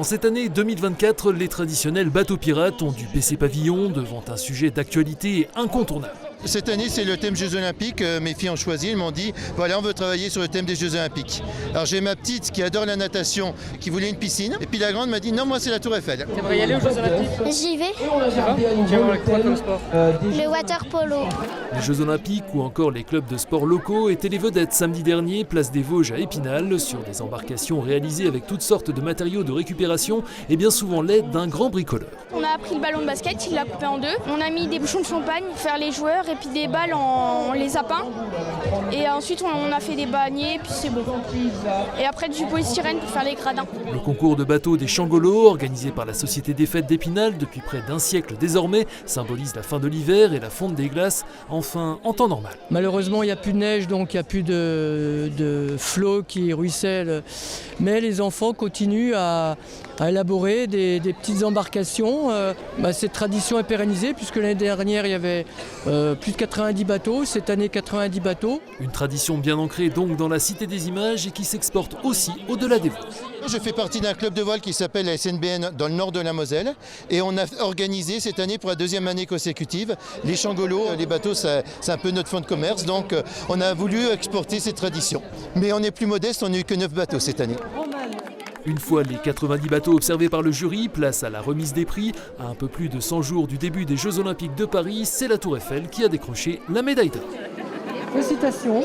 En cette année 2024, les traditionnels bateaux pirates ont dû baisser pavillon devant un sujet d'actualité incontournable. Cette année, c'est le thème Jeux Olympiques. Mes filles ont choisi, elles m'ont dit voilà, on veut travailler sur le thème des Jeux Olympiques. Alors j'ai ma petite qui adore la natation, qui voulait une piscine. Et puis la grande m'a dit non, moi c'est la Tour Eiffel. Tu aimerais y aller aux Jeux Olympiques? J'y vais. Tu vas voir quoi comme sport? Le water polo. Les Jeux Olympiques ou encore les clubs de sport locaux étaient les vedettes samedi dernier, place des Vosges à Épinal, sur des embarcations réalisées avec toutes sortes de matériaux de récupération et bien souvent l'aide d'un grand bricoleur. On a pris le ballon de basket, il l'a coupé en deux. On a mis des bouchons de champagne pour faire les joueurs et puis des balles on les a peints. Et ensuite on a fait des baniers, puis c'est bon. Et après du polystyrène pour faire les gradins. Le concours de bateaux des Changolos, organisé par la Société des Fêtes d'Épinal depuis près d'un siècle désormais, symbolise la fin de l'hiver et la fonte des glaces, enfin en temps normal. Malheureusement, il n'y a plus de neige, donc il n'y a plus de flots qui ruissellent. Mais les enfants continuent à élaborer des petites embarcations. Cette tradition est pérennisée puisque l'année dernière, il y avait plus de 90 bateaux, cette année 90 bateaux. Une tradition bien ancrée donc dans la Cité des Images et qui s'exporte aussi au-delà des Vosges. Je fais partie d'un club de voile qui s'appelle la SNBN dans le nord de la Moselle. Et on a organisé cette année pour la deuxième année consécutive les Changolos. Les bateaux, c'est un peu notre fonds de commerce, donc on a voulu exporter ces traditions. Mais on est plus modeste, on n'a eu que 9 bateaux cette année. Une fois les 90 bateaux observés par le jury, place à la remise des prix. À un peu plus de 100 jours du début des Jeux Olympiques de Paris, c'est la Tour Eiffel qui a décroché la médaille d'or. Félicitations.